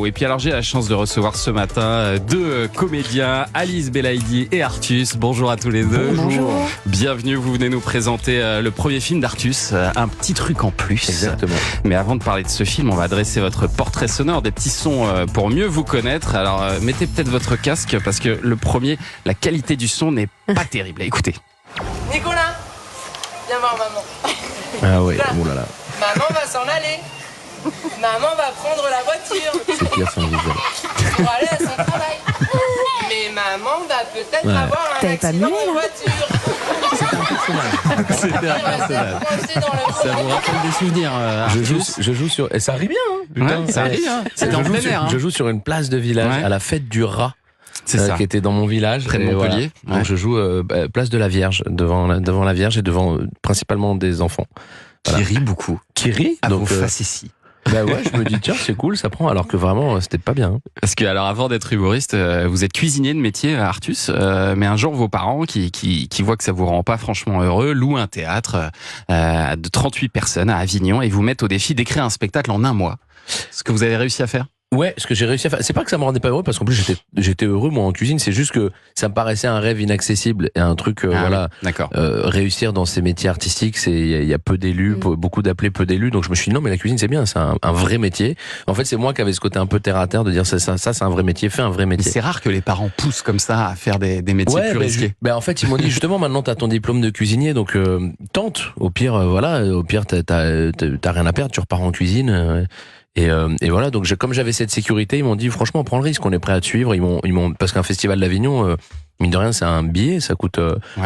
Et puis alors j'ai la chance de recevoir ce matin deux comédiens, Alice Belaïdi et Artus. Bonjour à tous les deux. Bonjour. Bienvenue, vous venez nous présenter le premier film d'Artus, un petit truc en plus. Exactement. Mais avant de parler de ce film, on va dresser votre portrait sonore, des petits sons pour mieux vous connaître. Alors mettez peut-être votre casque parce que le premier, la qualité du son n'est pas terrible. Écoutez. Nicolas, viens voir maman. Ah ouais, oh là là. Maman va s'en aller. Maman va prendre la voiture C'est pire son visage. pour aller à son travail. Mais maman va peut-être avoir un T'avais pas accident mué, de là voiture. C'était un personnage. Coincé dans le Ça vous rappelle des souvenirs, Je joue sur... Et ça rit bien, hein, putain. Ouais, ça rit, hein. C'était en plein air. Je joue sur une place de village Ouais. à la fête du rat. C'est ça. Qui était dans mon village. Près de Et Montpellier. voilà. Donc je joue place de la Vierge, devant la Vierge et devant principalement des enfants. Qui rit beaucoup. Qui rit. À Donc vos facéties. bah ouais, je me dis tiens, c'est cool, ça prend, alors que vraiment c'était pas bien. Parce que alors avant d'être humoriste, vous êtes cuisinier de métier à Artus, mais un jour vos parents qui voient que ça vous rend pas franchement heureux louent un théâtre de 38 personnes à Avignon et vous mettent au défi d'écrire un spectacle en un mois. Ce que vous avez réussi à faire. Ouais, ce que j'ai réussi à faire, c'est pas que ça me rendait pas heureux, parce qu'en plus j'étais heureux moi en cuisine, c'est juste que ça me paraissait un rêve inaccessible et un truc voilà. Oui, d'accord. Réussir dans ces métiers artistiques, il y a peu d'élus, beaucoup d'appelés, peu d'élus, donc je me suis dit non mais la cuisine c'est bien, c'est un vrai métier. En fait c'est moi qui avais ce côté un peu terre à terre de dire ça c'est un vrai métier, fais un vrai Mais métier. c'est rare que les parents poussent comme ça à faire des métiers plus risqués. En fait ils m'ont dit justement maintenant t'as ton diplôme de cuisinier, donc tente. Au pire t'as rien à perdre, tu repars en cuisine. Et voilà, donc comme j'avais cette sécurité, ils m'ont dit franchement prends le risque, on est prêt à te suivre. Ils m'ont parce qu'un festival d'Avignon, mine de rien, c'est un billet, ça coûte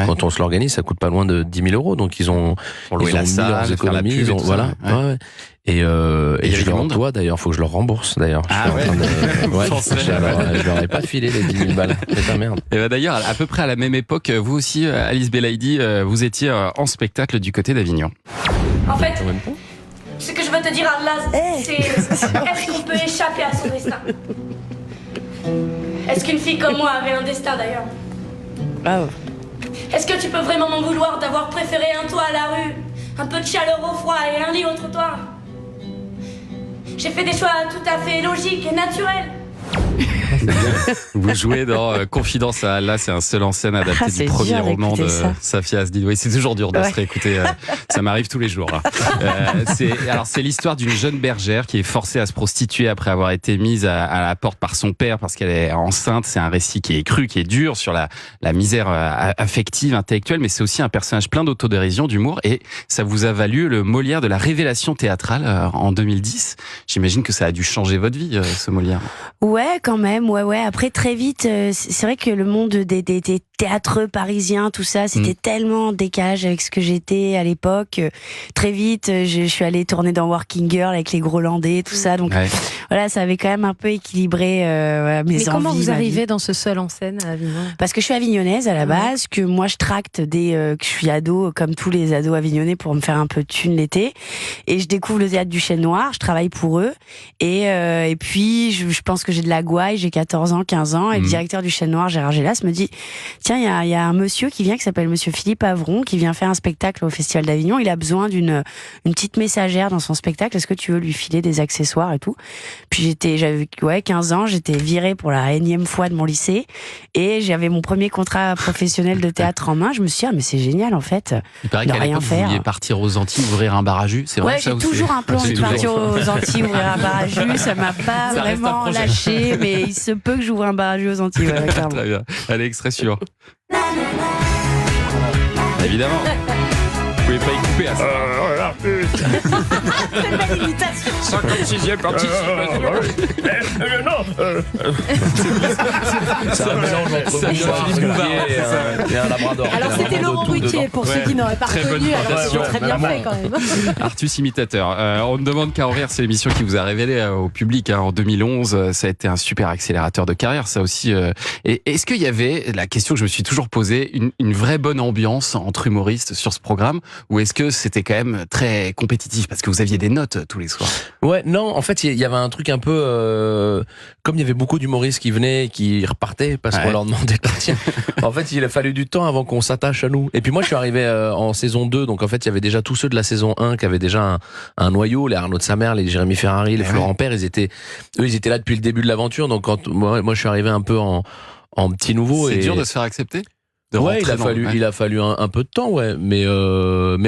quand on se l'organise, ça coûte pas loin de 10 000 euros. Donc ils ont louer la mis salle, leurs faire la économies, pub et ils ont tout voilà. ça, ouais. Ouais. Et y avait je du leur monde. dois d'ailleurs, faut que je leur rembourse d'ailleurs. Ah Je suis en train de- ouais, Pensez. je leur ai pas filé les 10 000 balles. C'est ta merde. Et d'ailleurs, à peu près à la même époque, vous aussi, Alice Belaïdi, vous étiez en spectacle du côté d'Avignon. En fait, En même temps. ce que je veux te dire là, c'est est-ce qu'on peut échapper à son destin? Est-ce qu'une fille comme moi avait un destin d'ailleurs? Ah ouais. Est-ce que tu peux vraiment m'en vouloir d'avoir préféré un toit à la rue, un peu de chaleur au froid et un lit au trottoir? J'ai fait des choix tout à fait logiques et naturels. Vous jouez dans Confidence à Allah, c'est un seul en scène adapté Ah, du c'est premier dur roman de d'écouter ça. Safia Asdid. Oui, c'est toujours dur de se réécouter. Ça m'arrive tous les jours. Là. C'est l'histoire d'une jeune bergère qui est forcée à se prostituer après avoir été mise à la porte par son père parce qu'elle est enceinte. C'est un récit qui est cru, qui est dur sur la misère affective, intellectuelle, mais c'est aussi un personnage plein d'autodérision, d'humour. Et ça vous a valu le Molière de la révélation théâtrale en 2010. J'imagine que ça a dû changer votre vie, ce Molière. Ouais, quand même, ouais. Après, très vite, c'est vrai que le monde des théâtreux parisiens, tout ça, c'était tellement en décalage avec ce que j'étais à l'époque. Très vite, je suis allée tourner dans Working Girl avec les Grolandais, tout ça. Donc voilà, ça avait quand même un peu équilibré voilà, mes envies. Mais comment vous ma vie. arrivez dans ce seul en scène à Avignon? Parce que je suis avignonnaise à la base, que moi je tracte dès que je suis ado, comme tous les ados avignonnais, pour me faire un peu de thune l'été. Et je découvre le théâtre du Chêne Noir, je travaille pour eux. Et puis, je pense que j'ai de la gouaille, j'ai 14 ans, 15 ans. Et le directeur du Chêne Noir, Gérard Gélas, me dit, tiens, il y a un monsieur qui vient, qui s'appelle monsieur Philippe Avron, qui vient faire un spectacle au Festival d'Avignon. Il a besoin d'une petite messagère dans son spectacle. Est-ce que tu veux lui filer des accessoires et tout? Puis j'avais 15 ans, j'étais virée pour la énième fois de mon lycée. Et j'avais mon premier contrat professionnel de théâtre en main. Je me suis dit, mais c'est génial, en fait. Il paraît de qu'à rien l'époque, vous faire. vouliez partir aux Antilles, ouvrir un bar à jus. C'est vrai Ouais, ça j'ai ou toujours c'est- un plan c'est de partir toujours- aux Antilles, ouvrir un bar à jus. Ça m'a pas Ça reste un vraiment projet. lâché, mais il se peut que j'ouvre un bar à jus aux Antilles. Ouais, clairement. Très bien. Allez, extrait suivant. Évidemment. Vous pouvez pas y couper à ça. 56e partie. C'est un mélange entre Ça vient Bonsoir, Philippe Bouvard, Ruquier et un labrador. Alors c'était Laurent Ruquier pour ceux qui n'auraient pas Très bonne reconnu, alors plantation. c'est très bien fait quand même. Artus imitateur. On ne demande qu'à en rire, c'est l'émission qui vous a révélé au public en 2011. Ça a été un super accélérateur de carrière, ça aussi. Et est-ce qu'il y avait, la question que je me suis toujours posée, une vraie bonne ambiance entre humoristes sur ce programme, ou est-ce que c'était quand même très compétitif parce que vous aviez des notes tous les soirs? Ouais, non, en fait, il y avait un truc un peu comme il y avait beaucoup d'humoristes qui venaient et qui repartaient parce qu'on leur demandait de partir. En fait, il a fallu du temps avant qu'on s'attache à nous. Et puis moi, je suis arrivé en saison 2, donc en fait, il y avait déjà tous ceux de la saison 1 qui avaient déjà un noyau, les Arnaud de Samer, les Jérémy Ferrari, les Florent Père, ils étaient là depuis le début de l'aventure. Donc quand moi je suis arrivé un peu en petit nouveau. C'est dur de se faire accepter? Ouais, il a fallu un peu de temps, ouais. Mais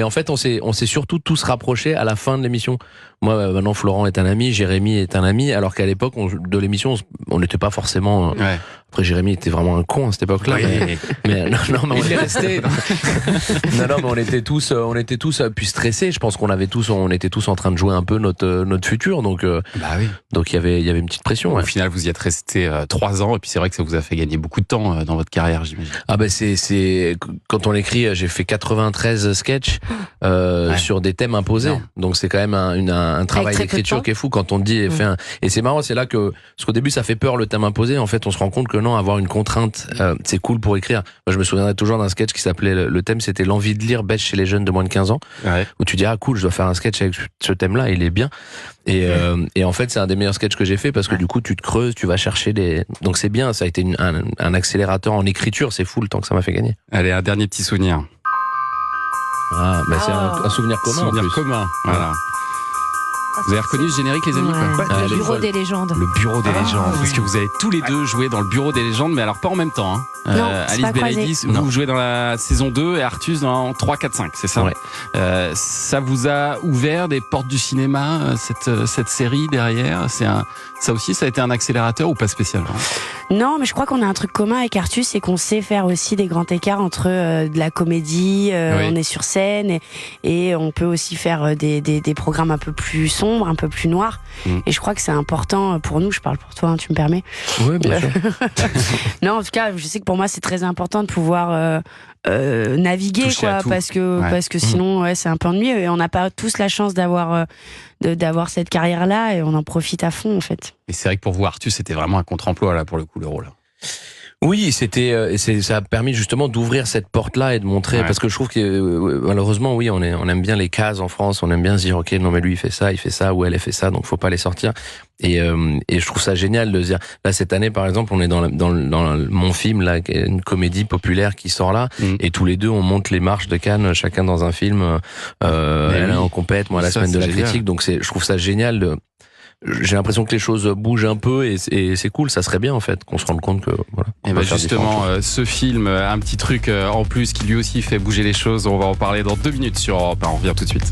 en fait, on s'est surtout tous rapprochés à la fin de l'émission. Moi, maintenant, Florent est un ami, Jérémy est un ami, alors qu'à l'époque de l'émission, on n'était pas forcément. Ouais. Après, Jérémy était vraiment un con à cette époque-là. Oui. Mais non, mais Il est resté. non, mais on était tous puis stressés. Je pense on était tous en train de jouer un peu notre futur. Donc, Bah oui. donc il y avait une petite pression. Au Ouais. final, vous y êtes resté 3 ans, et puis c'est vrai que ça vous a fait gagner beaucoup de temps dans votre carrière, j'imagine. Ah ben c'est quand on écrit, j'ai fait 93 sketchs sur des thèmes imposés. Non. Donc c'est quand même un travail très peu de d'écriture temps. qui est fou quand on dit et c'est marrant, c'est là que parce qu'au début ça fait peur le thème imposé. En fait, on se rend compte que non, avoir une contrainte, c'est cool pour écrire. Moi, je me souviendrai toujours d'un sketch qui s'appelait le thème, c'était l'envie de lire baisse chez les jeunes de moins de 15 ans. Ouais. Où tu dis ah cool, je dois faire un sketch avec ce thème-là, il est bien. Et en fait, c'est un des meilleurs sketchs que j'ai fait parce que du coup, tu te creuses, tu vas chercher donc c'est bien. Ça a été un accélérateur en écriture. C'est fou le temps que ça m'a fait gagner. Allez, un dernier petit souvenir. Ah, bah c'est un souvenir commun. en Souvenir plus. commun. Voilà. Vous avez reconnu ce générique, les amis, quoi? Ah, Le les bureau folles. des légendes. Le bureau des légendes. oui. Parce que vous avez tous les deux joué dans le bureau des légendes, mais alors pas en même temps. Hein. Non, c'est Alice pas croisé. Bélédis, Non. vous jouez dans la saison 2 et Artus dans 3, 4, 5, c'est ça? Ouais. Ça vous a ouvert des portes du cinéma, cette série derrière? Ça aussi, ça a été un accélérateur ou pas spécialement? Non, mais je crois qu'on a un truc commun avec Artus, c'est qu'on sait faire aussi des grands écarts entre de la comédie, Oui. on est sur scène et on peut aussi faire des programmes un peu plus sombres, un peu plus noirs. Et je crois que c'est important pour nous, je parle pour toi, hein, tu me permets. Oui, bien sûr. Non, en tout cas, je sais que pour moi c'est très important de pouvoir naviguer, Toucher à quoi, tout. parce que sinon c'est un peu ennuyeux et on n'a pas tous la chance d'avoir cette carrière-là et on en profite à fond en fait. Et c'est vrai que pour vous, Artus, c'était vraiment un contre-emploi, là, pour le coup, le rôle. Oui, ça a permis justement d'ouvrir cette porte-là et de montrer, parce que je trouve que malheureusement, oui, on aime bien les cases en France, on aime bien se dire, ok, non mais lui il fait ça, ou elle fait ça, donc faut pas les sortir. Et je trouve ça génial de se dire, là cette année par exemple, on est dans mon film là, qui est une comédie populaire qui sort là, et tous les deux on monte les marches de Cannes, chacun dans un film. Elle est en compète, moi à la Ça, semaine de c'est la génial. critique, donc je trouve ça génial. J'ai l'impression que les choses bougent un peu et c'est cool, ça serait bien en fait qu'on se rende compte que voilà. Et ben justement, ce film, un petit truc en plus qui lui aussi fait bouger les choses, on va en parler dans 2 minutes sur Europe 1. On revient tout de suite.